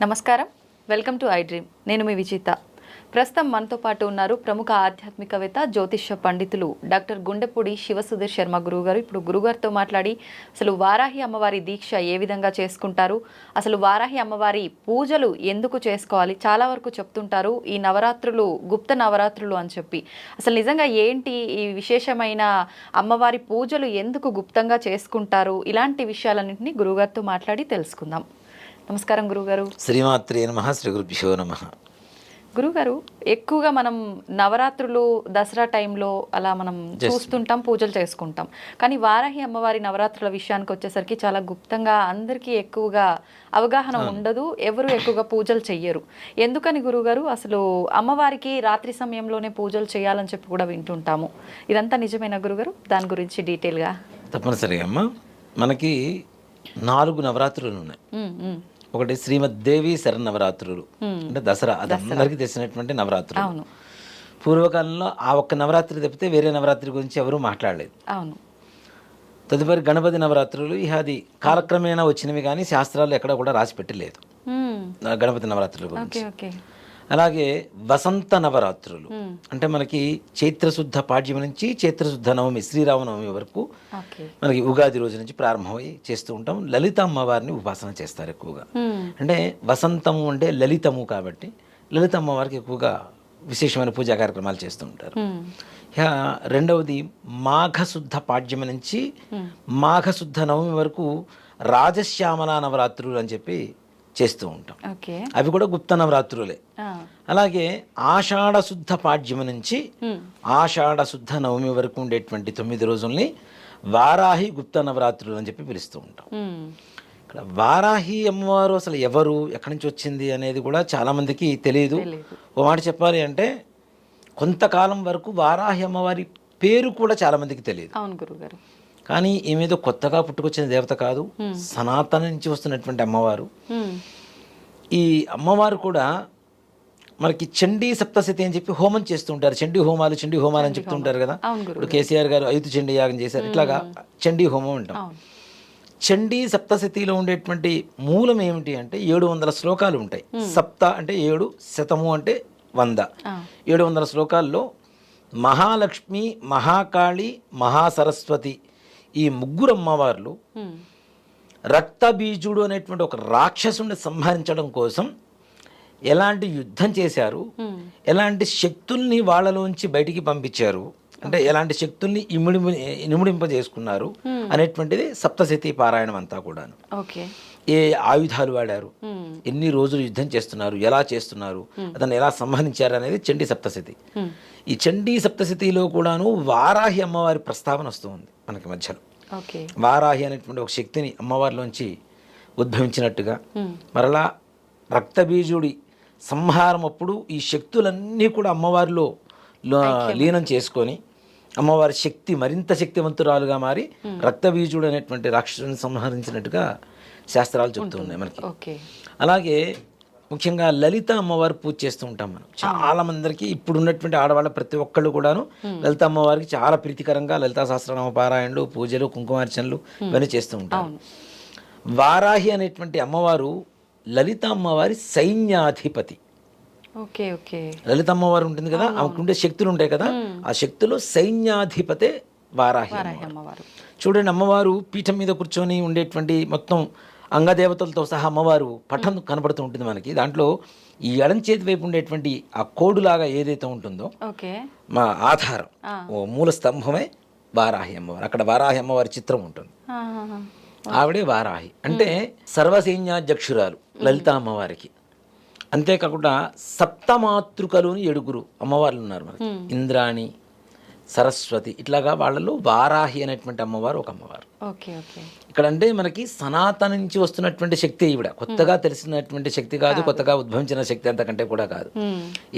నమస్కారం, welcome to I dream. నేను మీ విజిత. ప్రస్తుతం మనతో పాటు ఉన్నారు ప్రముఖ ఆధ్యాత్మికవేత్త, జ్యోతిష్య పండితులు డాక్టర్ గుండెపూడి శివసుధీర్ శర్మ గురువుగారు. ఇప్పుడు గురుగారితో మాట్లాడి అసలు వారాహి అమ్మవారి దీక్ష ఏ విధంగా చేసుకుంటారు, అసలు వారాహి అమ్మవారి పూజలు ఎందుకు చేసుకోవాలి, చాలా వరకు చెప్తుంటారు ఈ నవరాత్రులు గుప్త నవరాత్రులు అని చెప్పి. అసలు నిజంగా ఏంటి ఈ విశేషమైన అమ్మవారి పూజలు ఎందుకు గుప్తంగా చేసుకుంటారు, ఇలాంటి విషయాలన్నింటినీ గురుగారితో మాట్లాడి తెలుసుకుందాం. నమస్కారం గురుగారు. శ్రీమాత్రే నమః. శ్రీ గురుభ్యో నమః. గురుగారు, ఎక్కువగా మనం నవరాత్రులు దసరా టైంలో అలా మనం చూస్తుంటాం, పూజలు చేసుకుంటాం. కానీ వారాహి అమ్మవారి నవరాత్రుల విషయానికి వచ్చేసరికి చాలా గుప్తంగా, అందరికీ ఎక్కువగా అవగాహన ఉండదు, ఎవరు ఎక్కువగా పూజలు చెయ్యరు. ఎందుకని గురుగారు? అసలు అమ్మవారికి రాత్రి సమయంలోనే పూజలు చేయాలని చెప్పి కూడా వింటుంటాము. ఇదంతా నిజమేనా గురుగారు? దాని గురించి డీటెయిల్గా. తప్పనిసరిగా అమ్మ, మనకి 4 నవరాత్రులు ఉన్నాయి. ఒకటి శ్రీమద్దేవి శరన్నవరాత్రులు, అంటే దసరా. అది అందరికీ తెలిసినటువంటి నవరాత్రులు. పూర్వకాలంలో ఆ ఒక్క నవరాత్రి తప్పితే వేరే నవరాత్రి గురించి ఎవరు మాట్లాడలేదు. తదుపరి గణపతి నవరాత్రులు, ఇహ అది కాలక్రమేణా వచ్చినవి, కానీ శాస్త్రాలు ఎక్కడ కూడా రాసి పెట్టలేదు గణపతి నవరాత్రుల గురించి. అలాగే వసంత నవరాత్రులు, అంటే మనకి చైత్రశుద్ధ పాడ్యమి నుంచి చైత్రశుద్ధ నవమి, శ్రీరామనవమి వరకు మనకి ఉగాది రోజు నుంచి ప్రారంభమై చేస్తూ ఉంటాం. లలిత అమ్మవారిని ఉపాసన చేస్తారు ఎక్కువగా. అంటే వసంతము అంటే లలితము కాబట్టి లలిత అమ్మవారికి ఎక్కువగా విశేషమైన పూజా కార్యక్రమాలు చేస్తూ ఉంటారు. రెండవది మాఘశుద్ధ పాడ్యమి నుంచి మాఘశుద్ధ నవమి వరకు రాజశ్యామల నవరాత్రులు అని చెప్పి చేస్తూ ఉంటాం. అవి కూడా గుప్త నవరాత్రులే. అలాగే ఆషాఢ శుద్ధ పాడ్యమి నుంచి ఆషాఢ శుద్ధ నవమి వరకు ఉండేటువంటి 9 రోజుల్ని వారాహి గుప్త నవరాత్రులు అని చెప్పి పిలుస్తూ ఉంటాం. ఇక్కడ వారాహి అమ్మవారు అసలు ఎవరు, ఎక్కడి నుంచి వచ్చింది అనేది కూడా చాలా మందికి తెలియదు. ఓ మాట చెప్పాలి అంటే, కొంతకాలం వరకు వారాహి అమ్మవారి పేరు కూడా చాలా మందికి తెలియదు. కానీ ఈమెదో కొత్తగా పుట్టుకొచ్చిన దేవత కాదు, సనాతన నుంచి వస్తున్నటువంటి అమ్మవారు. ఈ అమ్మవారు కూడా మనకి చండీ సప్తశతి అని చెప్పి హోమం చేస్తూ ఉంటారు. చండీ హోమాలు అని చెప్తూ ఉంటారు కదా. ఇప్పుడు కేసీఆర్ గారు 5 చండీ యాగం చేశారు. ఇట్లాగా చండీ హోమం అంటాం. చండీ సప్తశతిలో ఉండేటువంటి మూలం ఏమిటి అంటే 700 శ్లోకాలు ఉంటాయి. సప్త అంటే 7, శతము అంటే 100. 700 శ్లోకాల్లో మహాలక్ష్మి, మహాకాళి, మహాసరస్వతి, ఈ 3 అమ్మవార్లు రక్తబీజుడు అనేటువంటి ఒక రాక్షసుని సంహరించడం కోసం ఎలాంటి యుద్ధం చేశారు, ఎలాంటి శక్తుల్ని వాళ్ళలోంచి బయటికి పంపించారు, అంటే ఎలాంటి శక్తుల్ని ఇనుమడింపజేసుకున్నారు అనేటువంటిది సప్తశతి పారాయణం అంతా కూడాను. ఏ ఆయుధాలు వాడారు, ఎన్ని రోజులు యుద్ధం చేస్తున్నారు, ఎలా చేస్తున్నారు, అతను ఎలా సంహరించారు అనేది చండీ సప్తశతి. ఈ చండీ సప్తశతిలో కూడాను వారాహి అమ్మవారి ప్రస్తావన వస్తుంది మనకి మధ్యలో. వారాహి అనేటువంటి ఒక శక్తిని అమ్మవారిలోంచి ఉద్భవించినట్టుగా, మరలా రక్తబీజుడి సంహారం అప్పుడు ఈ శక్తులన్నీ కూడా అమ్మవారిలో లీనం చేసుకొని అమ్మవారి శక్తి మరింత శక్తివంతురాలుగా మారి రక్తబీజుడు అనేటువంటి రాక్షసుని సంహరించినట్టుగా శాస్త్రాలు చెప్తూ ఉన్నాయి మనకి. అలాగే ముఖ్యంగా లలిత అమ్మవారి పూజ చేస్తూ ఉంటాం మనం. చాలా మందికి ఇప్పుడు ఉన్నటువంటి ఆడవాళ్ళ ప్రతి ఒక్కళ్ళు కూడాను లలిత అమ్మవారికి చాలా ప్రీతికరంగా లలితా సహస్రనామ పారాయణలు, పూజలు, కుంకుమార్చనలు ఇవన్నీ చేస్తూ ఉంటాం. వారాహి అనేటువంటి అమ్మవారు లలిత అమ్మవారి సైన్యాధిపతి. లలిత అమ్మవారు ఉంటుంది కదా, ఆమెకుండే శక్తులు ఉంటాయి కదా, ఆ శక్తులు సైన్యాధిపతే వారాహి అమ్మవారు. చూడండి, అమ్మవారు పీఠం మీద కూర్చొని ఉండేటువంటి మొత్తం అంగదేవతలతో సహా అమ్మవారు పఠం కనబడుతూ ఉంటుంది మనకి. దాంట్లో ఈ ఎడం చేతి వైపు ఉండేటువంటి ఆ కోడులాగా ఏదైతే ఉంటుందో మా ఆధారం, ఓ మూల స్తంభమే వారాహి అమ్మవారు. అక్కడ వారాహి అమ్మవారి చిత్రం ఉంటుంది. ఆవిడే వారాహి అంటే సర్వసైన్యాధ్యక్షురాలు లలిత అమ్మవారికి. అంతేకాకుండా సప్తమాతృకలు 7 అమ్మవార్లు ఉన్నారు మనకి. ఇంద్రాణి, సరస్వతి, ఇట్లాగా వాళ్ళలో వారాహి అనేటువంటి అమ్మవారు ఒక అమ్మవారు. ఇక్కడ అంటే మనకి సనాతన నుంచి వస్తున్నటువంటి శక్తి ఈవిడ. కొత్తగా తెలిసినటువంటి శక్తి కాదు, కొత్తగా ఉద్భవించిన శక్తి అంతకంటే కూడా కాదు.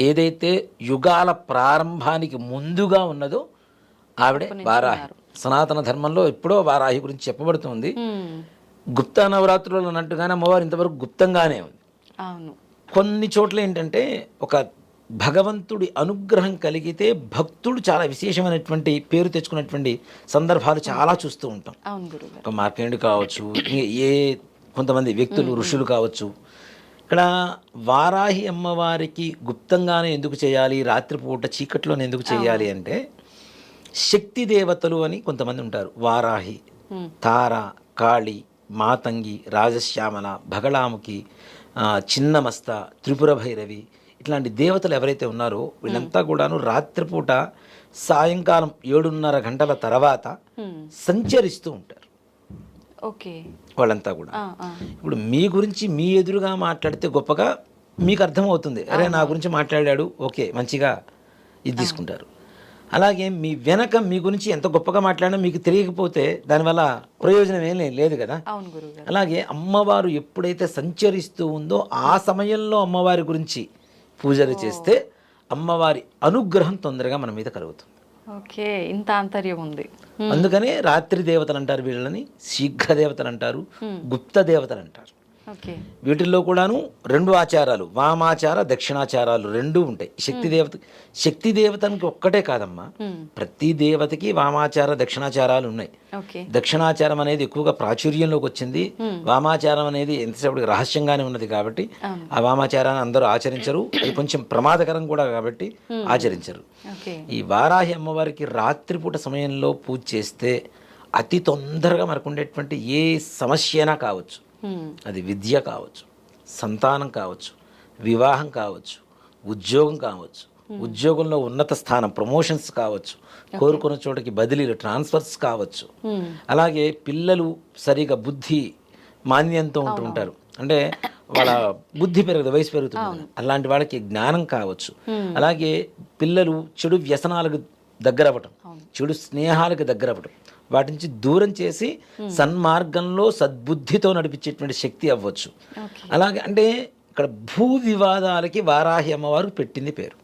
ఏదైతే యుగాల ప్రారంభానికి ముందుగా ఉన్నదో ఆవిడే వారాహి. సనాతన ధర్మంలో ఎప్పుడో వారాహి గురించి చెప్పబడుతుంది. గుప్త నవరాత్రులు అన్నట్టుగానే అమ్మవారు ఇంతవరకు గుప్తంగానే ఉంది. కొన్ని చోట్ల ఏంటంటే ఒక భగవంతుడి అనుగ్రహం కలిగితే భక్తుడు చాలా విశేషమైనటువంటి పేరు తెచ్చుకున్నటువంటి సందర్భాలు చాలా చూస్తూ ఉంటాం. ఒక మార్కండేయుడు కావచ్చు, ఏ కొంతమంది వ్యక్తులు, ఋషులు కావచ్చు, ఇక్కడ వారాహి అమ్మవారికి గుప్తంగానే ఎందుకు చేయాలి, రాత్రిపూట చీకట్లోనే ఎందుకు చేయాలి అంటే శక్తి దేవతలు అని కొంతమంది ఉంటారు. వారాహి, తార, కాళి, మాతంగి, రాజశ్యామల, బగళాముఖి, చిన్నమస్త, త్రిపుర భైరవి, ఇట్లాంటి దేవతలు ఎవరైతే ఉన్నారో వీళ్ళంతా కూడాను రాత్రిపూట సాయంకాలం 7:30 గంటల తర్వాత సంచరిస్తూ ఉంటారు. ఓకే, వాళ్ళంతా కూడా. ఇప్పుడు మీ గురించి మీ ఎదురుగా మాట్లాడితే గొప్పగా మీకు అర్థమవుతుంది, అరే నా గురించి మాట్లాడాడు, ఓకే మంచిగా ఇది తీసుకుంటారు. అలాగే మీ వెనక మీ గురించి ఎంత గొప్పగా మాట్లాడినా మీకు తెలియకపోతే దానివల్ల ప్రయోజనం ఏం లేదు కదా. అలాగే అమ్మవారు ఎప్పుడైతే సంచరిస్తూ ఉందో ఆ సమయంలో అమ్మవారి గురించి పూజలు చేస్తే అమ్మవారి అనుగ్రహం తొందరగా మన మీద కలుగుతుంది. ఓకే, ఇంత ఆంతర్యం ఉంది. అందుకనే రాత్రి దేవతలు అంటారు వీళ్ళని, శీఘ్ర దేవతలు అంటారు, గుప్త దేవతలు అంటారు. వీటిల్లో కూడాను 2 ఆచారాలు, వామాచార, దక్షిణాచారాలు 2 ఉంటాయి. శక్తి దేవతనికి ఒక్కటే కాదమ్మా, ప్రతి దేవతకి వామాచార, దక్షిణాచారాలు ఉన్నాయి. దక్షిణాచారం అనేది ఎక్కువగా ప్రాచుర్యంలోకి వచ్చింది, వామాచారం అనేది ఎంతసేపటికి రహస్యంగానే ఉన్నది కాబట్టి ఆ వామాచారాన్ని అందరూ ఆచరించరు, అది కొంచెం ప్రమాదకరం కూడా కాబట్టి ఆచరించరు. ఈ వారాహి అమ్మవారికి రాత్రిపూట సమయంలో పూజ చేస్తే అతి తొందరగా మనకు ఉండేటువంటి ఏ సమస్య అయినా కావచ్చు, అది విద్య కావచ్చు, సంతానం కావచ్చు, వివాహం కావచ్చు, ఉద్యోగం కావచ్చు, ఉద్యోగంలో ఉన్నత స్థానం ప్రమోషన్స్ కావచ్చు, కోరుకున్న చోటకి బదిలీలు ట్రాన్స్ఫర్స్ కావచ్చు. అలాగే పిల్లలు సరిగా బుద్ధి మాంద్యంతో ఉంటుంటారు, అంటే వాళ్ళ బుద్ధి పెరుగుతుంది, వయసు పెరుగుతుంది, అలాంటి వాళ్ళకి జ్ఞానం కావచ్చు. అలాగే పిల్లలు చెడు వ్యసనాలకు దగ్గర అవ్వటం, చెడు స్నేహాలకు దగ్గర అవ్వటం, వాటి నుంచి దూరం చేసి సన్మార్గంలో సద్బుద్ధితో నడిపించేటువంటి శక్తి అవ్వచ్చు. అలాగే అంటే ఇక్కడ భూ వివాదాలకి వారాహి అమ్మవారు పెట్టింది పేరు.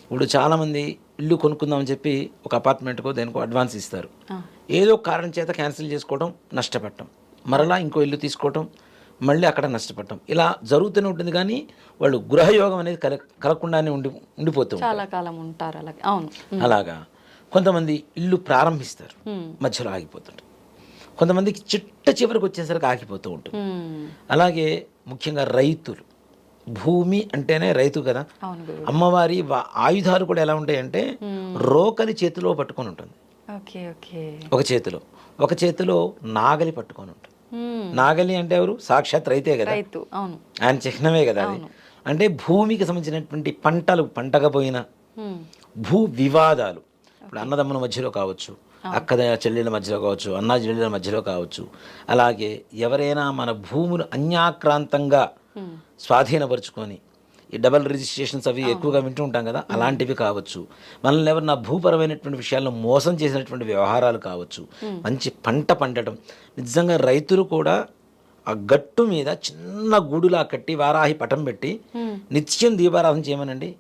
ఇప్పుడు చాలామంది ఇల్లు కొనుక్కుందామని చెప్పి ఒక అపార్ట్మెంట్కో దేనికో అడ్వాన్స్ ఇస్తారు, ఏదో కారణం చేత క్యాన్సిల్ చేసుకోవడం, నష్టపడటం, మరలా ఇంకో ఇల్లు తీసుకోవటం, మళ్ళీ అక్కడ నష్టపడటం, ఇలా జరుగుతూనే ఉంటుంది. కానీ వాళ్ళు గృహయోగం అనేది కలగకుండానే ఉండిపోతూ ఉంటారు. అలాగా కొంతమంది ఇల్లు ప్రారంభిస్తారు, మధ్యలో ఆగిపోతుంటారు. కొంతమందికి చివరికి వచ్చేసరికి ఆగిపోతూ ఉంటుంది. అలాగే ముఖ్యంగా రైతులు, భూమి అంటేనే రైతు కదా. అమ్మవారి ఆయుధాలు కూడా ఎలా ఉంటాయంటే రోకలి చేతిలో పట్టుకొని ఉంటుంది, ఒక చేతిలో నాగలి పట్టుకొని ఉంటుంది. నాగలి అంటే ఎవరు? సాక్షాత్ రైతే కదా, ఆయన చిహ్నమే కదా అది. అంటే భూమికి సంబంధించినటువంటి పంటకపోయిన భూ వివాదాలు, ఇప్పుడు అన్నదమ్ముల మధ్యలో కావచ్చు, అక్క చెల్లెళ్ళ మధ్యలో కావచ్చు, అన్నా చెల్లెళ్ళ మధ్యలో కావచ్చు. అలాగే ఎవరైనా మన భూములు అన్యాక్రాంతంగా స్వాధీనపరుచుకొని ఈ డబల్ రిజిస్ట్రేషన్స్ అవి ఎక్కువగా వింటూ ఉంటాం కదా, అలాంటివి కావచ్చు. మనల్ని ఎవరన్నా భూపరమైనటువంటి విషయాల్లో మోసం చేసినటువంటి వ్యవహారాలు కావచ్చు, మంచి పంట పండటం. నిజంగా రైతులు కూడా ఆ గట్టు మీద చిన్న గూడులా కట్టి వారాహి పటం పెట్టి నిత్యం దీపారాధన చేయమనండి,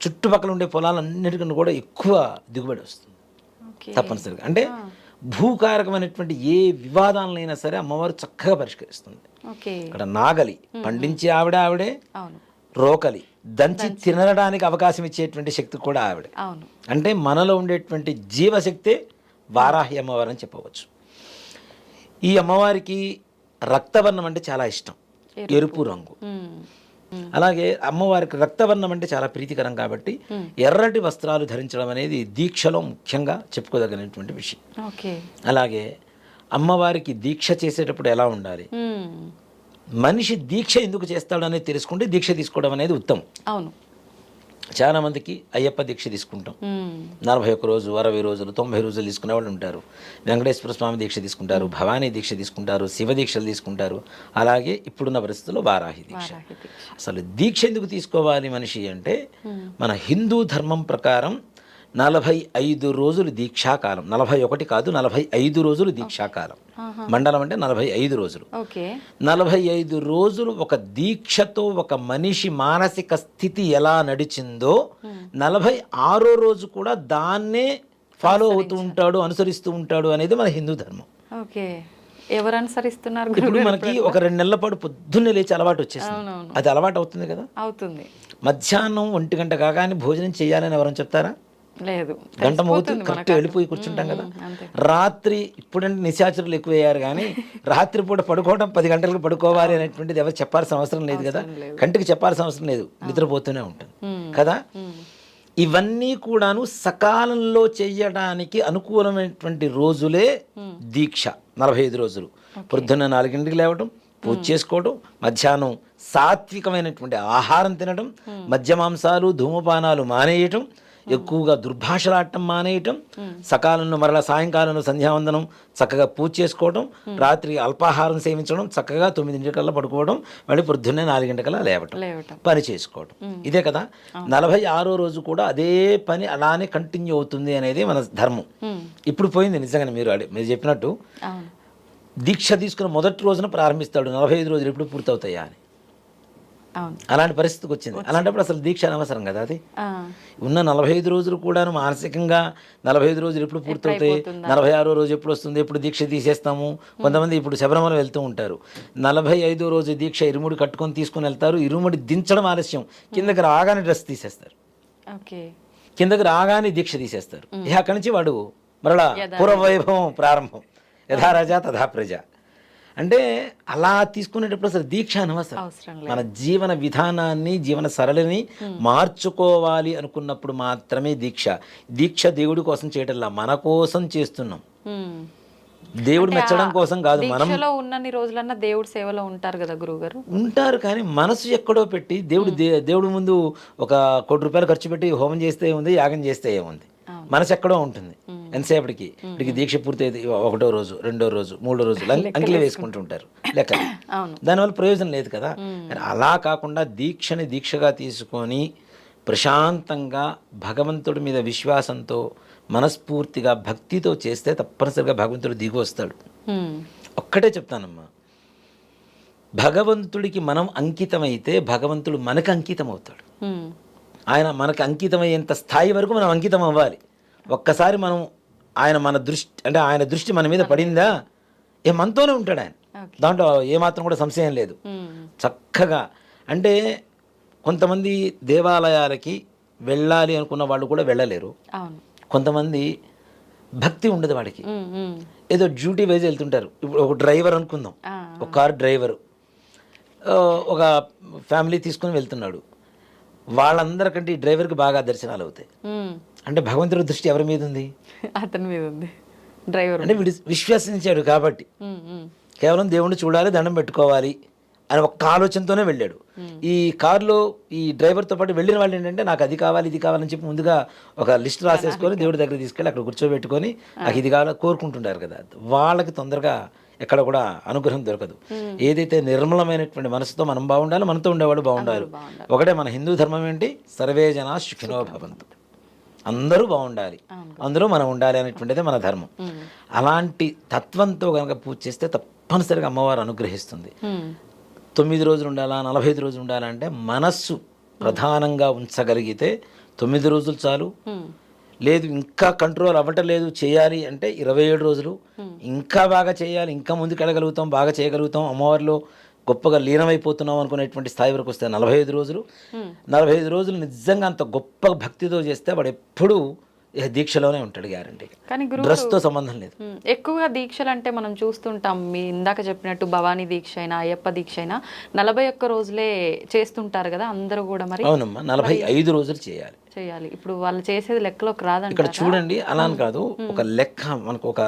చుట్టుపక్కల ఉండే పొలాలన్నిటికన్నా కూడా ఎక్కువ దిగుబడి వస్తుంది తప్పనిసరిగా. అంటే భూకారకమైనటువంటి ఏ వివాదాలైనా సరే అమ్మవారు చక్కగా పరిష్కరిస్తుంది. ఇక్కడ నాగలి పండించి ఆవిడే, రోకలి దంచి తినడానికి అవకాశం ఇచ్చేటువంటి శక్తి కూడా ఆవిడ. అంటే మనలో ఉండేటువంటి జీవశక్తే వారాహి అమ్మవారు అని చెప్పవచ్చు. ఈ అమ్మవారికి రక్తవర్ణం అంటే చాలా ఇష్టం, ఎరుపు రంగు. అలాగే అమ్మవారికి రక్తవర్ణం అంటే చాలా ప్రీతికరం కాబట్టి ఎర్రటి వస్త్రాలు ధరించడం అనేది దీక్షలో ముఖ్యంగా చెప్పుకోదగినటువంటి విషయం. అలాగే అమ్మవారికి దీక్ష చేసేటప్పుడు ఎలా ఉండాలి, మనిషి దీక్ష ఎందుకు చేస్తాడు అనేది తెలుసుకుంటే దీక్ష తీసుకోవడం అనేది ఉత్తమం. చాలా మందికి అయ్యప్ప దీక్ష తీసుకుంటాం, 41 రోజు 60 రోజులు 90 రోజులు తీసుకునే వాళ్ళు ఉంటారు. వెంకటేశ్వర స్వామి దీక్ష తీసుకుంటారు, భవానీ దీక్ష తీసుకుంటారు, శివ దీక్షలు తీసుకుంటారు. అలాగే ఇప్పుడున్న పరిస్థితుల్లో వారాహి దీక్ష. అసలు దీక్ష ఎందుకు తీసుకోవాలి మనిషి అంటే మన హిందూ ధర్మం ప్రకారం 45 రోజులు దీక్షాకాలం, 41 కాదు 45 రోజులు దీక్షాకాలం. మండలం అంటే 45 రోజులు. 45 రోజులు ఒక దీక్షతో ఒక మనిషి మానసిక స్థితి ఎలా నడిచిందో 46వ రోజు కూడా దాన్నే ఫాలో అవుతూ ఉంటాడు, అనుసరిస్తూ ఉంటాడు అనేది మన హిందూ ధర్మం. ఎవరు అనుసరిస్తున్నారు? ఇప్పుడు మనకి ఒక 2 నెలల పాటు పొద్దున్నే లేచి అలవాటు వచ్చేసింది, అది అలవాటు అవుతుంది కదా. అవుతుంది. మధ్యాహ్నం 1 గంట కాగానే భోజనం చేయాలని ఎవరైనా చెప్తారా? లేదు, గంట మోగుతుంది తెలిసిపోతుంది కరెక్ట్ మనకు. వెళ్ళిపోయి కూర్చుంటాం కదా. అంతే. రాత్రి ఇప్పుడంటే నిశాచరులు ఎక్కువయ్యారు కానీ రాత్రిపూట పడుకోవడం 10 గంటలకు పడుకోవాలి అనేటువంటిది ఎవరు చెప్పాల్సిన అవసరం లేదు కదా. కంటికి చెప్పాల్సిన అవసరం లేదు, నిద్రపోతూనే ఉంటుంది కదా. ఇవన్నీ కూడాను సకాలంలో చెయ్యడానికి అనుకూలమైనటువంటి రోజులే దీక్ష. 45 రోజులు. పొద్దున్న 4 గంటలకు లేవటం, పూజ చేసుకోవడం, మధ్యాహ్నం సాత్వికమైనటువంటి ఆహారం తినడం, మద్య మాంసాలు ధూమపానాలు మానేయటం, ఎక్కువగా దుర్భాషలాడటం మానేయటం, సకాలంలో మరలా సాయంకాలంలో సంధ్యావందనం, చక్కగా పూజ చేసుకోవడం, రాత్రి అల్పాహారం సేవించడం, చక్కగా 9 పడుకోవడం, మళ్ళీ పొద్దున్నే 4 గంటకల్లా లేవటం, పని చేసుకోవడం. ఇదే కదా. 46వ రోజు కూడా అదే పని అలానే కంటిన్యూ అవుతుంది అనేది మన ధర్మం. ఇప్పుడు పోయింది నిజంగానే. మీరు చెప్పినట్టు దీక్ష తీసుకున్న మొదటి రోజున ప్రారంభిస్తాడు, 45 రోజులు ఎప్పుడు పూర్తవుతాయా అని. అలాంటి పరిస్థితికి వచ్చింది. అలాంటప్పుడు అసలు దీక్ష అనవసరం కదా. అది ఉన్న 45 రోజులు కూడాను మానసికంగా 45 రోజులు ఎప్పుడు పూర్తవుతాయి, 46వ రోజు ఎప్పుడు వస్తుంది, ఎప్పుడు దీక్ష తీసేస్తాము. కొంతమంది ఇప్పుడు శబరిమల వెళ్తూ ఉంటారు, 45వ రోజు దీక్ష ఇరుముడి కట్టుకొని తీసుకుని వెళ్తారు. ఇరుముడి దించడం ఆలస్యం, కిందకి రాగానే డ్రెస్ తీసేస్తారు, కిందకి రాగానే దీక్ష తీసేస్తారు. ఇక అక్కడి నుంచి వాడు మరలా పూర్వవైభవం ప్రారంభం. యథా రాజా తథా ప్రజ. అంటే అలా తీసుకునేటప్పుడు అసలు దీక్ష అనవసరం. మన జీవన విధానాన్ని, జీవన సరళిని మార్చుకోవాలి అనుకున్నప్పుడు మాత్రమే దీక్ష. దీక్ష దేవుడి కోసం చేయటంలా మన కోసం చేస్తున్నాం, దేవుడు మెచ్చడం కోసం కాదు. మనం ఉన్నన్ని రోజులన్నా దేవుడి సేవలో ఉంటారు కదా గురువుగారు. ఉంటారు, కానీ మనసు ఎక్కడో పెట్టి దేవుడి ముందు ఒక 1 కోటి రూపాయలు ఖర్చు పెట్టి హోమం చేస్తే ఏముంది, యాగం చేస్తే ఏముంది, మనసు ఎక్కడో ఉంటుంది. ఎంతసేపటికి ఇప్పటికి దీక్ష పూర్తయితే 1వ రోజు, 2వ రోజు, 3వ రోజు అంకెలు వేసుకుంటుంటారు లెక్క. దానివల్ల ప్రయోజనం లేదు కదా. అలా కాకుండా దీక్షని దీక్షగా తీసుకొని ప్రశాంతంగా భగవంతుడి మీద విశ్వాసంతో మనస్ఫూర్తిగా భక్తితో చేస్తే తప్పనిసరిగా భగవంతుడు దిగి వస్తాడు. ఒక్కటే చెప్తానమ్మా, భగవంతుడికి మనం అంకితమైతే భగవంతుడు మనకు అంకితం అవుతాడు. ఆయన మనకు అంకితమయ్యేంత స్థాయి వరకు మనం అంకితం అవ్వాలి. ఒక్కసారి మనం మన దృష్టి మన మీద పడిందా, మనతోనే ఉంటాడు ఆయన. దాంట్లో ఏమాత్రం కూడా సంశయం లేదు. చక్కగా అంటే కొంతమంది దేవాలయాలకి వెళ్ళాలి అనుకున్న వాళ్ళు కూడా వెళ్ళలేరు. కొంతమంది భక్తి ఉండదు వాడికి, ఏదో డ్యూటీ వైజ్ వెళ్తుంటారు. ఇప్పుడు ఒక డ్రైవర్ అనుకుందాం, ఒక కార్ డ్రైవరు ఒక ఫ్యామిలీ తీసుకుని వెళ్తున్నాడు. వాళ్ళందరికంటే ఈ డ్రైవర్కి బాగా దర్శనాలు అవుతాయి. అంటే భగవంతుడి దృష్టి ఎవరి మీద ఉంది? అతని మీద ఉంది. డ్రైవర్ అంటే వీడు విశ్వసించాడు కాబట్టి కేవలం దేవుణ్ణి చూడాలి, దండం పెట్టుకోవాలి అని ఒక్క ఆలోచనతోనే వెళ్ళాడు. ఈ కారులో ఈ డ్రైవర్తో పాటు వెళ్ళిన వాళ్ళు ఏంటంటే నాకు అది కావాలి, ఇది కావాలని చెప్పి ముందుగా ఒక లిస్ట్ రాసేసుకొని దేవుడి దగ్గర తీసుకెళ్ళి అక్కడ కూర్చోబెట్టుకొని నాకు ఇది కావాలో కోరుకుంటుంటారు కదా. వాళ్ళకి తొందరగా ఎక్కడ కూడా అనుగ్రహం దొరకదు. ఏదైతే నిర్మలమైనటువంటి మనసుతో మనం బాగుండాలి, మనతో ఉండేవాడు బాగుండాలి. ఒకటే మన హిందూ ధర్మం ఏంటి, సర్వే జనా సుఖినో భవంతు, అందరూ బాగుండాలి, అందరూ మనం ఉండాలి అనేటువంటిదే మన ధర్మం. అలాంటి తత్వంతో కనుక పూజ చేస్తే తప్పనిసరిగా అమ్మవారు అనుగ్రహిస్తుంది. 9 రోజులు ఉండాలా, 45 రోజులు ఉండాలంటే మనస్సు ప్రధానంగా ఉంచగలిగితే 9 రోజులు చాలు. లేదు ఇంకా కంట్రోల్ అవ్వటం లేదు చేయాలి అంటే 27 రోజులు, ఇంకా బాగా చేయాలి, ఇంకా ముందుకెళ్ళగలుగుతాం, బాగా చేయగలుగుతాం, అమ్మవారిలో గొప్పగా లీనమైపోతున్నాం అనుకునేటువంటి స్థాయి వరకు వస్తే 45 రోజులు. 45 రోజులు నిజంగా అంత గొప్ప భక్తితో చేస్తే వాడు ఎప్పుడూ దీక్షలోనే ఉంటాడు, గ్యారంటీ. కానీ డ్రెస్తో సంబంధం లేదు. ఎక్కువగా దీక్షలు అంటే మనం చూస్తుంటాం, మీ ఇందాక చెప్పినట్టు భవానీ దీక్ష అయినా అయ్యప్ప దీక్ష అయినా 41 రోజులే చేస్తుంటారు కదా అందరూ కూడా. మరి అవునమ్మా, 45 రోజులు చేయాలి. ఇప్పుడు వాళ్ళు చేసేది లెక్కలోకి రాదండి. ఇక్కడ చూడండి, అలా అని కాదు, ఒక లెక్క మనకు ఒక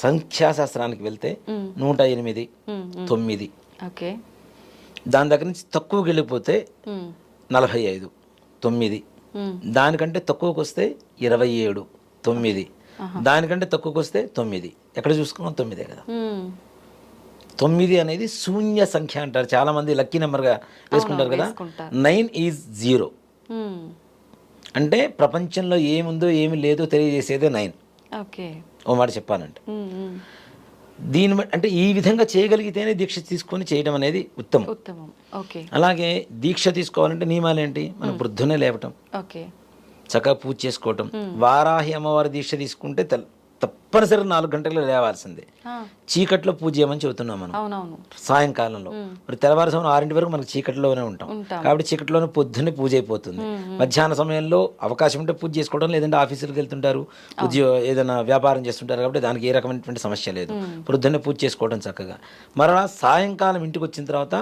సంఖ్యాశాస్త్రానికి వెళ్తే 108, 9, ఓకే, దాని దగ్గర నుంచి తక్కువకి వెళ్ళిపోతే 45, 9, దానికంటే తక్కువకి వస్తే 27, 9, దానికంటే తక్కువకి వస్తే 9. ఎక్కడ చూసుకున్నాం 9 కదా. 9 అనేది శూన్య సంఖ్య అంటారు చాలా మంది, లక్కీ నెంబర్గా వేసుకుంటారు కదా. 9 ఈజ్ 0 అంటే ప్రపంచంలో ఏముందో ఏమి లేదో తెలియజేసేదే 9. ఓ మాట చెప్పాలంటే దీని అంటే ఈ విధంగా చేయగలిగితేనే దీక్ష తీసుకొని చేయడం అనేది ఉత్తమం. అలాగే దీక్ష తీసుకోవాలంటే నియమాలు ఏంటి, మనం వృద్ధునే లేవటం, చక్కగా పూజ చేసుకోవటం. వారాహి అమ్మవారి దీక్ష తీసుకుంటే తప్పనిసరి 4 గంటలకు లేవాల్సిందే. ఆ, చీకట్లో పూజ చేయమని చెబుతున్నాం మనం అవునవును. సాయంకాలంలో. మరి తెల్లవారుజామున 6 వరకు మనకి చీకట్లోనే ఉంటాం కాబట్టి చీకట్లోనే పొద్దున్నే పూజ అయిపోతుంది. మధ్యాహ్న సమయంలో అవకాశం ఉంటే పూజ చేసుకోవడం, లేదంటే ఆఫీసులకు వెళ్తుంటారు, ఏదైనా వ్యాపారం చేస్తుంటారు కాబట్టి దానికి ఏ రకమైనటువంటి సమస్య లేదు. పొద్దున్నే పూజ చేసుకోవడం చక్కగా. మరలా సాయంకాలం ఇంటికి వచ్చిన తర్వాత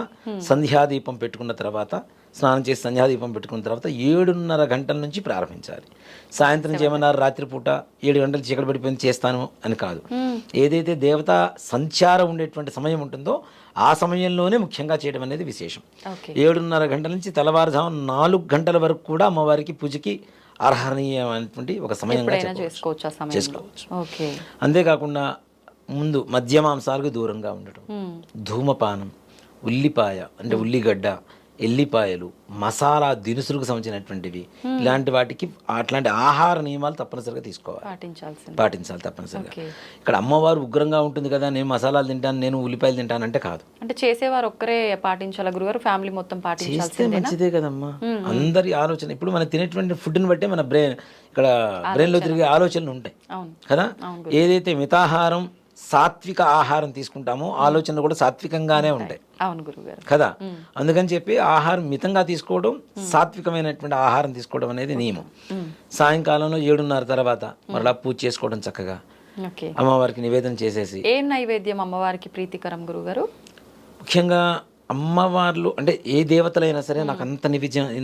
సంధ్యాదీపం పెట్టుకున్న తర్వాత, స్నానం చేసి సంధ్యాదీపం పెట్టుకున్న తర్వాత 7:30 గంటల నుంచి ప్రారంభించాలి. సాయంత్రం చేయమన్నారు రాత్రిపూట 7 గంటలు చీకటి పడిపోయింది చేస్తాను అని కాదు. ఏదైతే దేవత సంచారం ఉండేటువంటి సమయం ఉంటుందో ఆ సమయంలోనే ముఖ్యంగా చేయడం అనేది విశేషం. 7:30 గంటల నుంచి తెల్లవారుజాము 4 గంటల వరకు కూడా అమ్మవారికి పూజకి అర్హనీయమైనటువంటి ఒక సమయంగా చేసుకోవచ్చు. అంతేకాకుండా ముందు మద్య మాంసాలకు దూరంగా ఉండటం, ధూమపానం, ఉల్లిపాయ అంటే ఉల్లిగడ్డ, ఎల్లిపాయలు, మసాలా దినుసులకు సంబంధించినటువంటివి, ఇలాంటి వాటికి అట్లాంటి ఆహార నియమాలు తప్పనిసరిగా తీసుకోవాలి, పాటించాలి తప్పనిసరిగా. ఇక్కడ అమ్మవారు ఉగ్రంగా ఉంటుంది కదా, నేను మసాలాలు తింటాను, నేను ఉల్లిపాయలు తింటాను అంటే కాదు. అంటే చేసేవారు ఒక్కరే పాటించాలి గురుగారు, ఫ్యామిలీ మొత్తం చేస్తే మంచిదే కదమ్మా. అందరి ఆలోచన ఇప్పుడు మనం తినేటువంటి ఫుడ్ని బట్టే మన బ్రెయిన్లో తిరిగే ఆలోచనలు ఉంటాయి కదా. ఏదైతే మితాహారం సాత్విక ఆహారం తీసుకుంటామో ఆలోచనలు కూడా సాత్వికంగానే ఉంటాయి కదా. అందుకని చెప్పి ఆహారం మితంగా తీసుకోవడం, సాత్వికమైనటువంటి ఆహారం తీసుకోవడం అనేది నియమం. సాయంకాలంలో 7:30 తర్వాత మరలా పూజ చేసుకోవడం చక్కగా, అమ్మవారికి నివేదన చేసేసి. ఏ నైవేద్యం అమ్మవారికి ప్రీతికరం గురుగారు? ముఖ్యంగా అమ్మవార్లు అంటే ఏ దేవతలైనా సరే నాకు అంత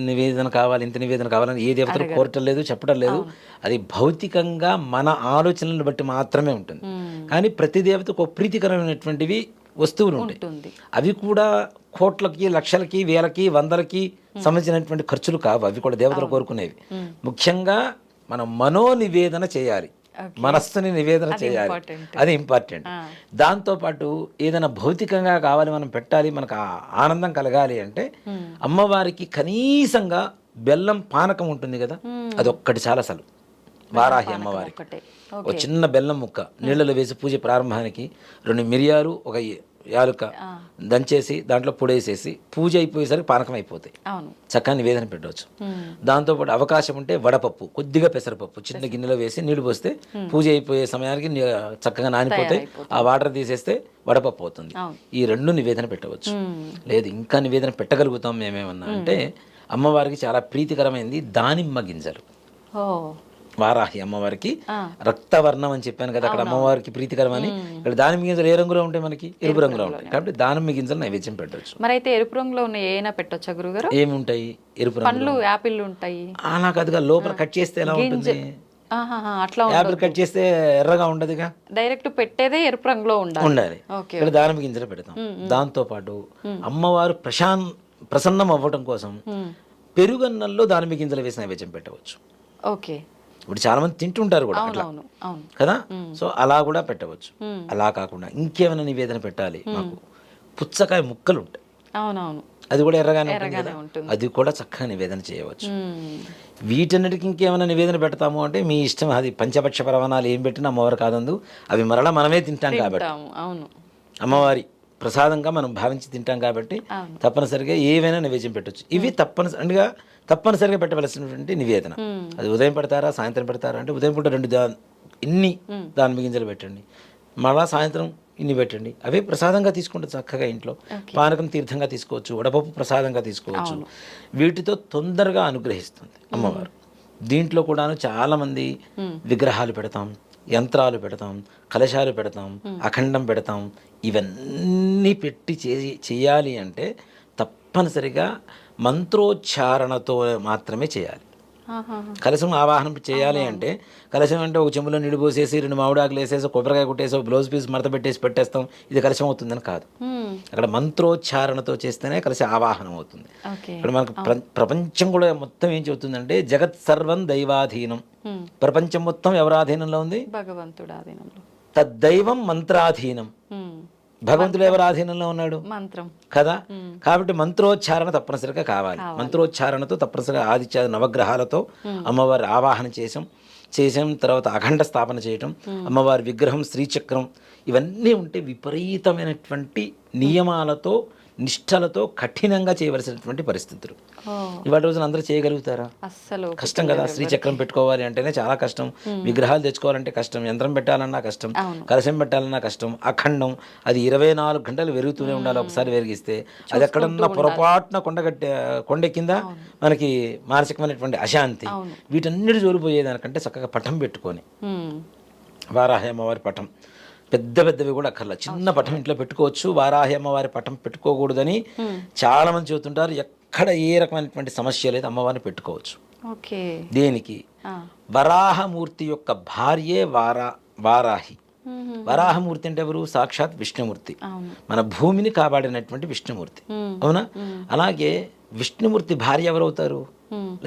నివేదన కావాలి, ఇంత నివేదన కావాలని ఏ దేవతలు కోరటం లేదు, చెప్పడం లేదు. అది భౌతికంగా మన ఆలోచనలను బట్టి మాత్రమే ఉంటుంది. కానీ ప్రతి దేవతకు ఒక ప్రీతికరమైనటువంటివి వస్తువులు ఉంటాయి. అవి కూడా కోట్లకి, లక్షలకి, వేలకి, వందలకి సంబంధించినటువంటి ఖర్చులు కావు. అవి కూడా దేవతలు కోరుకునేవి. ముఖ్యంగా మనం మనోనివేదన చేయాలి, మనస్సుని నివేదన చేయాలి, అది ఇంపార్టెంట్. దాంతోపాటు ఏదైనా భౌతికంగా కావాలి, మనం పెట్టాలి, మనకు ఆనందం కలగాలి అంటే అమ్మవారికి కనీసంగా బెల్లం పానకం ఉంటుంది కదా, అదొక్కటి చాలా అసలు. వారాహి అమ్మవారికి ఒక చిన్న బెల్లం ముక్క నీళ్ళలో వేసి పూజ ప్రారంభానికి 2 మిరియాలు, 1 యాలుక దంచేసి దాంట్లో పొడేసేసి పూజ అయిపోయేసరికి పానకం అయిపోతాయి, చక్కగా నివేదన పెట్టవచ్చు. దాంతోపాటు అవకాశం ఉంటే వడపప్పు, కొద్దిగా పెసరపప్పు చిన్న గిన్నెలో వేసి నీళ్లు పోస్తే పూజ అయిపోయే సమయానికి చక్కగా నానిపోతాయి. ఆ వాటర్ తీసేస్తే వడపప్పు అవుతుంది. ఈ 2 నివేదన పెట్టవచ్చు. లేదు ఇంకా నివేదన పెట్టగలుగుతాం మేమేమన్నా అంటే అమ్మవారికి చాలా ప్రీతికరమైంది దానిమ్మ గింజలు. వారాహి అమ్మవారికి రక్తవర్ణం అని చెప్పాను కదా, అక్కడ అమ్మవారికి ప్రీతికరమని. ఇక్కడ దానిమ్మ గింజలు ఏ రంగులో ఉంటాయి? మనకి ఎరుపు రంగులో ఉంటాయి. కాబట్టి దానిమ్మ గింజలు నైవేద్యం పెట్టవచ్చు. మరి అయితే ఎరుపు రంగులో ఉన్న ఏమైనా పెట్టొచ్చా గురుగారు? ఏముంటాయి ఎరుపు రంగులో? యాపిల్ ఉంటాయి. నాకు అదిగా లోపల కట్ చేస్తే ఎలా ఉంటుంది? అట్లా యాపిల్ కట్ చేస్తే ఎర్రగా ఉండదుగా, డైరెక్ట్ పెట్టేదే ఎరుపు రంగులో ఉండాలి. ఇక్కడ దానిమ్మ గింజలు పెడతాం. దాంతో పాటు అమ్మవారు ప్రసన్నం అవ్వటం కోసం పెరుగన్నంలో దానిమ్మ గింజలు వేసి నైవేద్యం పెట్టవచ్చు. ఇప్పుడు చాలా మంది తింటుంటారు కూడా అట్లా కదా, సో అలా కూడా పెట్టవచ్చు. అలా కాకుండా ఇంకేమైనా నివేదన పెట్టాలి, మాకు పుచ్చకాయ ముక్కలు ఉంటాయి, అది కూడా ఎర్రగానే ఉంటుంది, అది కూడా చక్కగా నివేదన చేయవచ్చు. వీటన్నిటికి ఇంకేమైనా నివేదన పెడతాము అంటే మీ ఇష్టం. అది పంచపక్ష పరమాణాలు ఏం పెట్టినా అమ్మవారు కాదందు, అవి మరలా మనమే తింటాం కాబట్టి, అమ్మవారి ప్రసాదంగా మనం భావించి తింటాం కాబట్టి తప్పనిసరిగా ఏవైనా నివేద్యం పెట్టవచ్చు. ఇవి తప్పనిసరిగా పెట్టవలసినటువంటి నివేదన. అది ఉదయం పెడతారా సాయంత్రం పెడతారా అంటే ఉదయం పూట 2 ఇన్ని దానిమ్మ గింజలు పెట్టండి, మళ్ళా సాయంత్రం ఇన్ని పెట్టండి. అవే ప్రసాదంగా తీసుకుంటే చక్కగా ఇంట్లో పానకం తీర్థంగా తీసుకోవచ్చు, వడపప్పు ప్రసాదంగా తీసుకోవచ్చు. వీటితో తొందరగా అనుగ్రహిస్తుంది అమ్మవారు. దీంట్లో కూడాను చాలామంది విగ్రహాలు పెడతాం, యంత్రాలు పెడతాం, కలశాలు పెడతాం, అఖండం పెడతాం. ఇవన్నీ పెట్టి చేయాలి అంటే తప్పనిసరిగా మంత్రోచ్చారణతో మాత్రమే చేయాలి. కలశం ఆవాహనం చేయాలి అంటే కలశం అంటే ఒక చెంబులో నీళ్ళు పోసేసి 2 మామిడాకులు వేసేసి కొబ్బరికాయ కొట్టేసి బ్లౌజ్ పీస్ మడత పెట్టేసి పెట్టేస్తాం, ఇది కలశం అవుతుందని కాదు. అక్కడ మంత్రోచ్చారణతో చేస్తేనే కలశ ఆవాహనం అవుతుంది. ఇక్కడ మనకు ప్రపంచం కూడా మొత్తం ఏం చెబుతుందంటే జగత్ సర్వం దైవాధీనం. ప్రపంచం మొత్తం ఎవరి ఆధీనంలో ఉంది? భగవంతుడి ఆధీనంలో. తద్దైవం మంత్రాధీనం. భగవంతుడు ఎవరి ఆధీనంలో ఉన్నాడు? మంత్రం కదా. కాబట్టి మంత్రోచ్చారణ తప్పనిసరిగా కావాలి. మంత్రోచ్చారణతో తప్పనిసరిగా ఆదిత్య నవగ్రహాలతో అమ్మవారి ఆవాహన చేసాం. తర్వాత అఖండ స్థాపన చేయటం, అమ్మవారి విగ్రహం, శ్రీచక్రం, ఇవన్నీ ఉంటే విపరీతమైనటువంటి నియమాలతో నిష్ఠలతో కఠినంగా చేయవలసినటువంటి పరిస్థితులు. ఓ, ఇవాళ రోజున అందరూ చేయగలుగుతారా? అస్సలు కష్టం కదా. శ్రీచక్రం పెట్టుకోవాలి అంటేనే చాలా కష్టం, విగ్రహాలు తెచ్చుకోవాలంటే కష్టం, యంత్రం పెట్టాలన్నా కష్టం, అవును. కలశం పెట్టాలన్నా కష్టం, అఖండం అది 24 గంటలు వెరుగుతూనే ఉండాలి. ఒకసారి వెరిగిస్తే అది ఎక్కడన్నా పొరపాటున కొండ కింద మనకి మానసికమైనటువంటి అశాంతి, అవును. వీటన్నిటి జోలిపోయేదానికంటే చక్కగా పటం పెట్టుకొని, వారాహి అమ్మవారి పటం పెద్ద పెద్దవి కూడా అక్కర్లా, చిన్న పటం ఇంట్లో పెట్టుకోవచ్చు. వారాహి అమ్మవారి పటం పెట్టుకోకూడదని చాలా మంది చెబుతుంటారు. ఎక్కడ ఏ రకమైనటువంటి సమస్య లేదు, అమ్మవారిని పెట్టుకోవచ్చు. ఓకే. దేనికి? వరాహమూర్తి యొక్క భార్యే వారాహి. వరాహమూర్తి అంటే ఎవరు? సాక్షాత్ విష్ణుమూర్తి, మన భూమిని కాపాడినటువంటి విష్ణుమూర్తి. అవునా? అలాగే విష్ణుమూర్తి భార్య ఎవరవుతారు?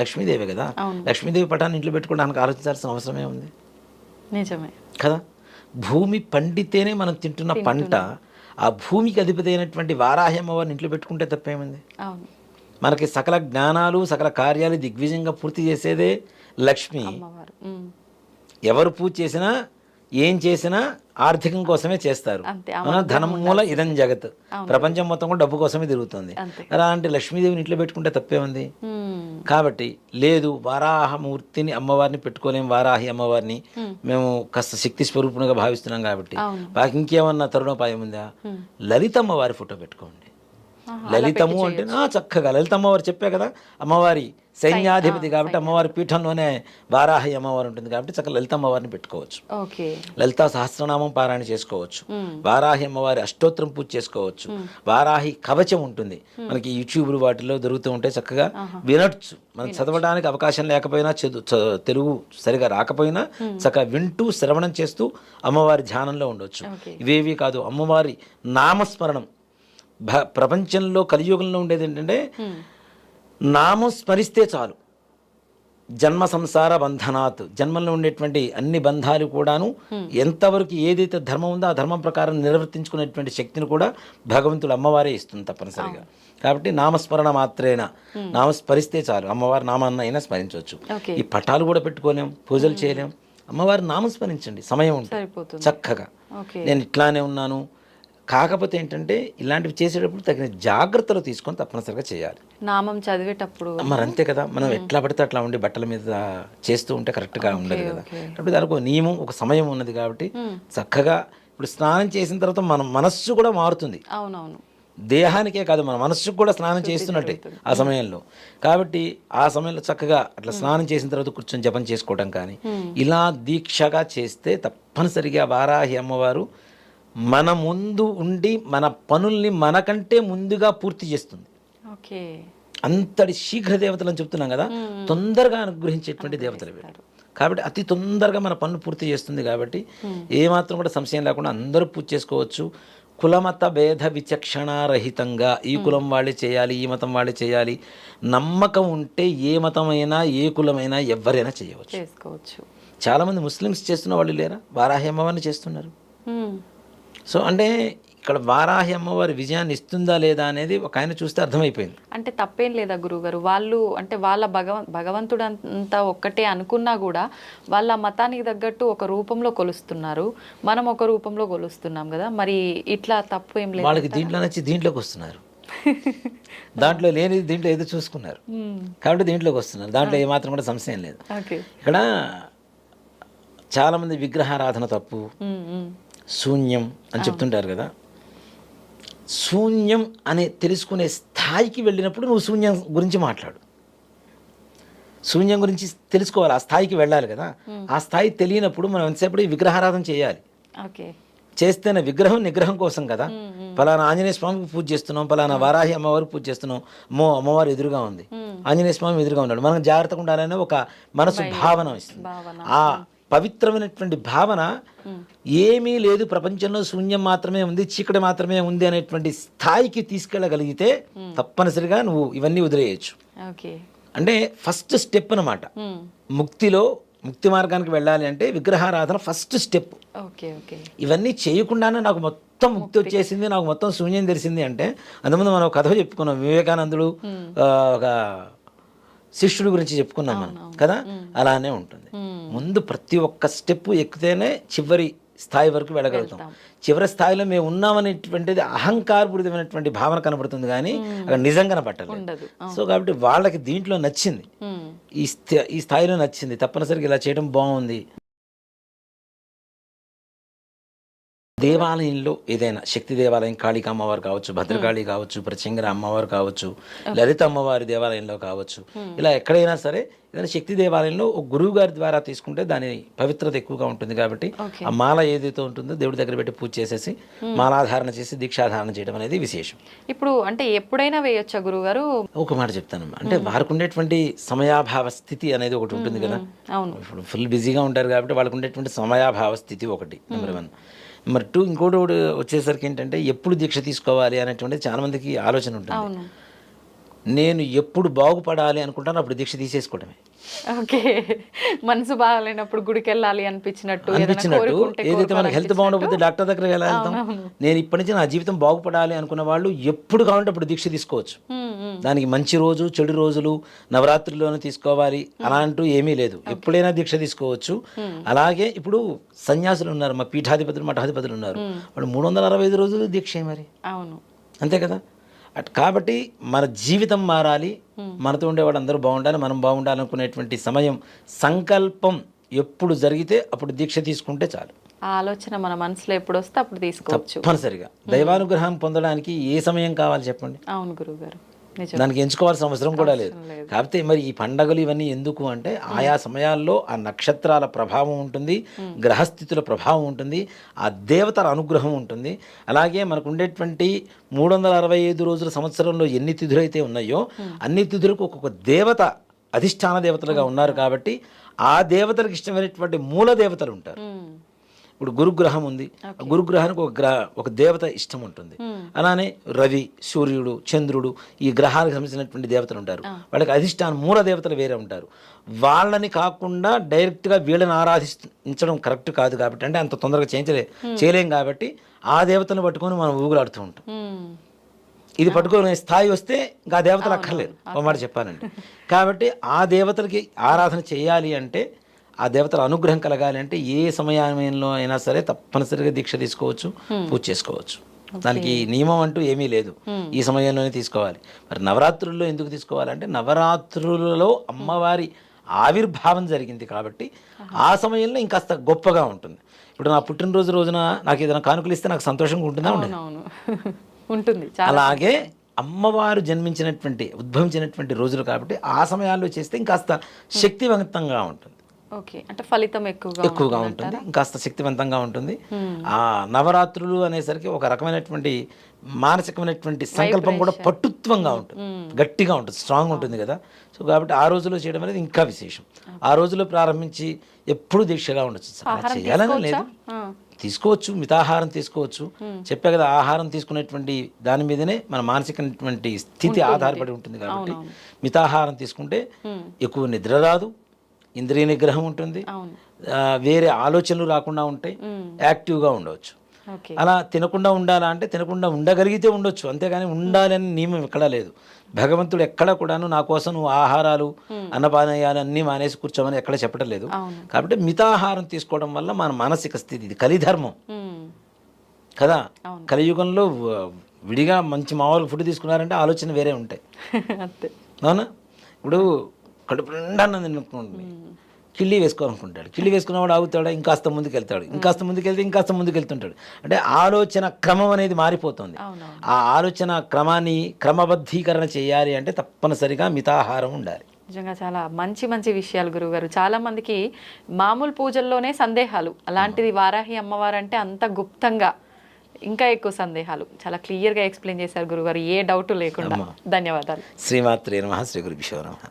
లక్ష్మీదేవి కదా. లక్ష్మీదేవి పటాన్ని ఇంట్లో పెట్టుకోవడానికి ఆలోచించాల్సిన అవసరమే ఉంది. నిజమే కదా. భూమి పండితేనే మనం తింటున్న పంట, ఆ భూమికి అధిపతి అయినటువంటి వారాహి అమ్మవారిని ఇంట్లో పెట్టుకుంటే తప్పేముంది? అవును. మనకి సకల జ్ఞానాలు సకల కార్యాలు దిగ్విజయంగా పూర్తి చేసేదే లక్ష్మి. అమ్మవారు. ఎవరు పూజ చేసినా ఏం చేసినా ఆర్థికం కోసమే చేస్తారు. ధనం మూల ఇదం జగత్, ప్రపంచం మొత్తం కూడా డబ్బు కోసమే తిరుగుతుంది. అలాంటి లక్ష్మీదేవిని ఇంట్లో పెట్టుకుంటే తప్పే ఉంది? కాబట్టి లేదు, వారాహమూర్తిని అమ్మవారిని పెట్టుకోలేం, వారాహి అమ్మవారిని మేము కాస్త శక్తి స్వరూపునిగా భావిస్తున్నాం కాబట్టి మాకు ఇంకేమన్నా తరుణోపాయం ఉందా? లలిత అమ్మవారి ఫోటో పెట్టుకోండి. లలితము అంటే చక్కగా లలితమ్మవారు చెప్పే కదా, అమ్మవారి సైన్యాధిపతి కాబట్టి అమ్మవారి పీఠంలోనే వారాహి అమ్మవారు ఉంటుంది కాబట్టి చక్కగా లలితమ్మవారిని పెట్టుకోవచ్చు. లలితా సహస్రనామం పారాయణ చేసుకోవచ్చు, వారాహి అమ్మవారి అష్టోత్తరం పూజ చేసుకోవచ్చు, వారాహి కవచం ఉంటుంది మనకి యూట్యూబ్ వాటిలో దొరుకుతూ ఉంటే చక్కగా వినొచ్చు. మనకు చదవడానికి అవకాశం లేకపోయినా, తెలుగు సరిగా రాకపోయినా చక్కగా వింటూ శ్రవణం చేస్తూ అమ్మవారి ధ్యానంలో ఉండొచ్చు. ఇవేవి కాదు, అమ్మవారి నామస్మరణం. ప్రపంచంలో కలియుగంలో ఉండేది ఏంటంటే నామం స్మరిస్తే చాలు, జన్మ సంసార బంధనాత్, జన్మంలో ఉండేటువంటి అన్ని బంధాలు కూడాను ఎంతవరకు ఏదైతే ధర్మం ఉందో ఆ ధర్మం ప్రకారం నిర్వర్తించుకునేటువంటి శక్తిని కూడా భగవంతుడు అమ్మవారే ఇస్తుంది తప్పనిసరిగా. కాబట్టి నామస్మరణ మాత్రేనా, నామస్మరిస్తే చాలు, అమ్మవారి నామాన్ని అయినా స్మరించవచ్చు. ఈ పటాలు కూడా పెట్టుకోలేం, పూజలు చేయలేం, అమ్మవారి నామం స్మరించండి, సమయం ఉంటుంది చక్కగా. నేను ఇట్లానే ఉన్నాను. కాకపోతే ఏంటంటే ఇలాంటివి చేసేటప్పుడు తగిన జాగ్రత్తలు తీసుకొని తప్పనిసరిగా చేయాలి. నామం చదివేటప్పుడు మరి అంతే కదా, మనం ఎట్లా పడితే అట్లా ఉండి బట్టల మీద చేస్తూ ఉంటే కరెక్ట్గా ఉండదు కదా. కాబట్టి దానికి ఒక నియమం, ఒక సమయం ఉన్నది కాబట్టి చక్కగా ఇప్పుడు స్నానం చేసిన తర్వాత మన మనస్సు కూడా మారుతుంది. అవునవును, దేహానికే కాదు మన మనస్సుకు కూడా స్నానం చేస్తున్నట్టే ఆ సమయంలో. కాబట్టి ఆ సమయంలో చక్కగా అట్లా స్నానం చేసిన తర్వాత కూర్చొని జపం చేసుకోవడం కానీ ఇలా దీక్షగా చేస్తే తప్పనిసరిగా వారాహి అమ్మవారు మన ముందు ఉండి మన పనుల్ని మనకంటే ముందుగా పూర్తి చేస్తుంది. అంతటి శీఘ్ర దేవతలు అని చెప్తున్నాం కదా, తొందరగా అనుగ్రహించేటువంటి దేవతలు వీళ్ళు. కాబట్టి అతి తొందరగా మన పనులు పూర్తి చేస్తుంది. కాబట్టి ఏమాత్రం కూడా సంశయం లేకుండా అందరూ పూజ చేసుకోవచ్చు. కులమత భేద విచక్షణారహితంగా ఈ కులం వాళ్ళే చేయాలి, ఈ మతం వాళ్ళే చేయాలి, నమ్మకం ఉంటే ఏ మతమైనా ఏ కులమైనా ఎవరైనా చేసుకోవచ్చు. చాలామంది ముస్లిమ్స్ చేస్తున్న వాళ్ళు లేరా, వారాహి అమ్మవారిని చేస్తున్నారు. సో అంటే ఇక్కడ వారాహి అమ్మవారి విజయాన్ని ఇస్తుందా లేదా అనేది ఒక ఆయన చూస్తే అర్థమైపోయింది. అంటే తప్పేం లేదా గురువుగారు, వాళ్ళు అంటే వాళ్ళ భగవంతుడు అంతా ఒక్కటే అనుకున్నా కూడా వాళ్ళ మతానికి తగ్గట్టు ఒక రూపంలో కొలుస్తున్నారు, మనం ఒక రూపంలో కొలుస్తున్నాం కదా, మరి ఇట్లా తప్పు ఏం లేదు. వాళ్ళకి దీంట్లో నచ్చి దీంట్లోకి వస్తున్నారు, దాంట్లో లేనిది దీంట్లో ఏదో చూసుకున్నారు కాబట్టి దీంట్లోకి వస్తున్నారు. దాంట్లో ఏమాత్రం కూడా సంశయం లేదు. ఇక్కడ చాలామంది విగ్రహారాధన తప్పు, శూన్యం అని చెప్తుంటారు కదా. శూన్యం అనే తెలుసుకునే స్థాయికి వెళ్ళినప్పుడు నువ్వు శూన్యం గురించి మాట్లాడు. శూన్యం గురించి తెలుసుకోవాలి, ఆ స్థాయికి వెళ్ళాలి కదా. ఆ స్థాయి తెలియనప్పుడు మనం ఎంతసేపు విగ్రహారాధన చేయాలి. చేస్తేనే విగ్రహం నిగ్రహం కోసం కదా. పలానా ఆంజనేయ స్వామికి పూజ చేస్తున్నాం, పలానా వారాహి అమ్మవారికి పూజ చేస్తున్నాం, అమ్మవారు ఎదురుగా ఉంది, ఆంజనేయ స్వామి ఎదురుగా ఉన్నాడు, మనం జాగ్రత్తగా ఉండాలనే ఒక మనసు భావన ఇస్తుంది. ఆ పవిత్రమైనటువంటి భావన ఏమీ లేదు, ప్రపంచంలో శూన్యం మాత్రమే ఉంది, చీకటి మాత్రమే ఉంది అనేటువంటి స్థాయికి తీసుకెళ్ళగలిగితే తప్పనిసరిగా నువ్వు ఇవన్నీ వదిలేయచ్చు. అంటే ఫస్ట్ స్టెప్ అన్నమాట. ముక్తి మార్గానికి వెళ్ళాలి అంటే విగ్రహారాధన ఫస్ట్ స్టెప్. ఇవన్నీ చేయకుండానే నాకు మొత్తం ముక్తి వచ్చేసింది, నాకు మొత్తం శూన్యం తెలిసింది అంటే, అంతకుముందు మనం కథ చెప్పుకున్నాం, వివేకానందుడు ఒక శిష్యుడి గురించి చెప్పుకున్నాం మనం కదా. అలానే ఉంటుంది. ముందు ప్రతి ఒక్క స్టెప్ ఎక్కితేనే చివరి స్థాయి వరకు వెళ్ళగలుగుతాం. చివరి స్థాయిలో మేము ఉన్నామనేటువంటిది అహంకారపూరితమైనటువంటి భావన కనబడుతుంది, కానీ అక్కడ నిజంగా కనపట్టలేదు. సో కాబట్టి వాళ్ళకి దీంట్లో నచ్చింది, ఈ స్థాయిలో నచ్చింది, తప్పనిసరిగా ఇలా చేయడం బాగుంది. దేవాలయంలో ఏదైనా శక్తి దేవాలయం, కాళిక అమ్మవారు కావచ్చు, భద్రకాళి కావచ్చు, ప్రత్యంగర అమ్మవారు కావచ్చు, లలిత అమ్మవారి దేవాలయంలో కావచ్చు, ఇలా ఎక్కడైనా సరే ఏదైనా శక్తి దేవాలయంలో ఒక గురువు గారి ద్వారా తీసుకుంటే దాని పవిత్రత ఎక్కువగా ఉంటుంది. కాబట్టి ఆ మాల ఏదైతే ఉంటుందో దేవుడి దగ్గర పెట్టి పూజ చేసేసి మాలాధారణ చేసి దీక్షాధారణ చేయడం అనేది విశేషం. ఇప్పుడు అంటే ఎప్పుడైనా వేయొచ్చా గురువు గారు? ఒక మాట చెప్తాను, అంటే వారికి ఉండేటువంటి సమయాభావ స్థితి అనేది ఒకటి ఉంటుంది కదా. ఇప్పుడు ఫుల్ బిజీగా ఉంటారు కాబట్టి వాళ్ళకు ఉండేటువంటి సమయాభావ స్థితి ఒకటి నెంబర్ 1. నెంబర్ 2 ఇంకోటి వచ్చేసరికి ఏంటంటే ఎప్పుడు దీక్ష తీసుకోవాలి అనేటువంటిది చాలా మందికి ఆలోచన ఉంటుంది. నేను ఎప్పుడు బాగుపడాలి అనుకుంటాను అప్పుడు దీక్ష తీసేసుకోవడమే. ఓకే, మనసు బాగాలేనప్పుడు గుడికి వెళ్ళాలి అనిపించినట్టు ఏదైతే మనకి హెల్త్ బాగుండకపోతే డాక్టర్ దగ్గరికి ఎలా వెళ్తాం. నేను ఇప్పటి నుంచి నా జీవితం బాగుపడాలి అనుకున్న వాళ్ళు ఎప్పుడు కావాలంటే అప్పుడు దీక్ష తీసుకోవచ్చు. దానికి మంచి రోజు చెడు రోజులు నవరాత్రిలోనే తీసుకోవాలి అలాంటూ ఏమీ లేదు, ఎప్పుడైనా దీక్ష తీసుకోవచ్చు. అలాగే ఇప్పుడు సన్యాసులు ఉన్నారు, మా పీఠాధిపతులు మఠాధిపతులు ఉన్నారు, వాళ్ళు 365 రోజులు దీక్ష మరి. అవును, అంతే కదా. కాబట్టి మన జీవితం మారాలి, మనతో ఉండేవాడు అందరూ బాగుండాలి, మనం బాగుండాలి అనుకునేటువంటి సమయం సంకల్పం ఎప్పుడు జరిగితే అప్పుడు దీక్ష తీసుకుంటే చాలు. ఆ ఆలోచన మన మనసులో ఎప్పుడు వస్తే అప్పుడు తీసుకోవచ్చు. తప్పనిసరిగా దైవానుగ్రహం పొందడానికి ఏ సమయం కావాలి చెప్పండి? అవును గురువు గారు, దానికి ఎంచుకోవాల్సిన అవసరం కూడా లేదు. కాకపోతే మరి ఈ పండగలు ఇవన్నీ ఎందుకు అంటే ఆయా సమయాల్లో ఆ నక్షత్రాల ప్రభావం ఉంటుంది, గ్రహస్థితుల ప్రభావం ఉంటుంది, ఆ దేవతల అనుగ్రహం ఉంటుంది. అలాగే మనకు ఉండేటువంటి 365 రోజుల సంవత్సరంలో ఎన్ని తిథులు అయితే ఉన్నాయో అన్ని తిథులకు ఒక్కొక్క దేవత అధిష్టాన దేవతలుగా ఉన్నారు. కాబట్టి ఆ దేవతలకు ఇష్టమైనటువంటి మూల దేవతలు ఉంటారు. ఇప్పుడు గురుగ్రహం ఉంది, గురుగ్రహానికి ఒక దేవత ఇష్టం ఉంటుంది. అలానే రవి, సూర్యుడు, చంద్రుడు, ఈ గ్రహాలకు సంబంధించినటువంటి దేవతలు ఉంటారు. వాళ్ళకి అధిష్టానం మూల దేవతలు వేరే ఉంటారు. వాళ్ళని కాకుండా డైరెక్ట్గా వీళ్ళని ఆరాధించడం కరెక్ట్ కాదు. కాబట్టి అంటే అంత తొందరగా చేయలేం. కాబట్టి ఆ దేవతను పట్టుకొని మనం ఊగులాడుతూ ఉంటాం. ఇది పట్టుకునే స్థాయి వస్తే ఇంకా ఆ దేవతలు అక్కర్లేదు, ఒక మాట చెప్పాలంటే. కాబట్టి ఆ దేవతలకి ఆరాధన చేయాలి అంటే, ఆ దేవతల అనుగ్రహం కలగాలి అంటే ఏ సమయంలో అయినా సరే తప్పనిసరిగా దీక్ష తీసుకోవచ్చు, పూజ చేసుకోవచ్చు. దానికి నియమం అంటూ ఏమీ లేదు, ఈ సమయంలోనే తీసుకోవాలి. మరి నవరాత్రుల్లో ఎందుకు తీసుకోవాలంటే నవరాత్రులలో అమ్మవారి ఆవిర్భావం జరిగింది కాబట్టి ఆ సమయంలో ఇంకాస్త గొప్పగా ఉంటుంది. ఇప్పుడు నా పుట్టినరోజు రోజున నాకు ఏదైనా కానుకలు ఇస్తే నాకు సంతోషంగా ఉంటుందా ఉంటుంది. అలాగే అమ్మవారు ఉద్భవించినటువంటి రోజులు కాబట్టి ఆ సమయాల్లో చేస్తే ఇంకాస్త శక్తివంతంగా ఉంటుంది. అంటే ఫలితం ఎక్కువగా ఉంటుంది, ఇంకాస్త శక్తివంతంగా ఉంటుంది. ఆ నవరాత్రులు అనేసరికి ఒక రకమైనటువంటి మానసికమైనటువంటి సంకల్పం కూడా పట్టుత్వంగా ఉంటుంది, గట్టిగా ఉంటుంది, స్ట్రాంగ్ ఉంటుంది కదా. సో కాబట్టి ఆ రోజులో చేయడం అనేది ఇంకా విశేషం. ఆ రోజులో ప్రారంభించి ఎప్పుడు దీక్షగా ఉండొచ్చు. చేయాలని లేదు, తీసుకోవచ్చు, మితాహారం తీసుకోవచ్చు. చెప్పే కదా, ఆహారం తీసుకునేటువంటి దాని మీదనే మన మానసికమైనటువంటి స్థితి ఆధారపడి ఉంటుంది. కాబట్టి మితాహారం తీసుకుంటే ఎక్కువ నిద్ర రాదు, ఇంద్రియ నిగ్రహం ఉంటుంది, వేరే ఆలోచనలు రాకుండా ఉంటాయి, యాక్టివ్గా ఉండవచ్చు. అలా తినకుండా ఉండాలా అంటే తినకుండా ఉండగలిగితే ఉండొచ్చు, అంతేగాని ఉండాలని నియమం ఎక్కడా లేదు. భగవంతుడు ఎక్కడ కూడాను నా కోసం నువ్వు ఆహారాలు అన్నపానీయాలు అన్నీ మానేసి కూర్చోమని ఎక్కడ చెప్పడం లేదు. కాబట్టి మితాహారం తీసుకోవడం వల్ల మన మానసిక స్థితి, ఇది కలిధర్మం కదా. కలియుగంలో విడిగా మంచి మామూలు ఫుడ్ తీసుకున్నారంటే ఆలోచన వేరే ఉంటాయి. అవునా? ఇప్పుడు కడుపు నిండా తినుకోండి, కిళ్ళి వేసుకోవాలనుకుంటాడు, కిళ్ళి వేసుకున్నవాడు ఆగుతాడు, ఇంకాస్త ముందుకు వెళ్తాడు, ఇంకాస్త ముందుకు వెళ్తుంటాడు. అంటే ఆలోచన క్రమం అనేది మారిపోతుంది. ఆ ఆలోచన క్రమాన్ని క్రమబద్ధీకరణ చేయాలి అంటే తప్పనిసరిగా మితాహారం ఉండాలి. నిజంగా చాలా మంచి మంచి విషయాలు గురువుగారు. చాలా మందికి మామూలు పూజల్లోనే సందేహాలు, అలాంటిది వారాహి అమ్మవారు అంటే అంత గుప్తంగా ఇంకా ఎక్కువ సందేహాలు. చాలా క్లియర్గా ఎక్స్ప్లెయిన్ చేశారు గురుగారు, ఏ డౌట్ లేకుండా. ధన్యవాదాలు. శ్రీమాత్రే నమః. శ్రీ గురుభ్యో నమః.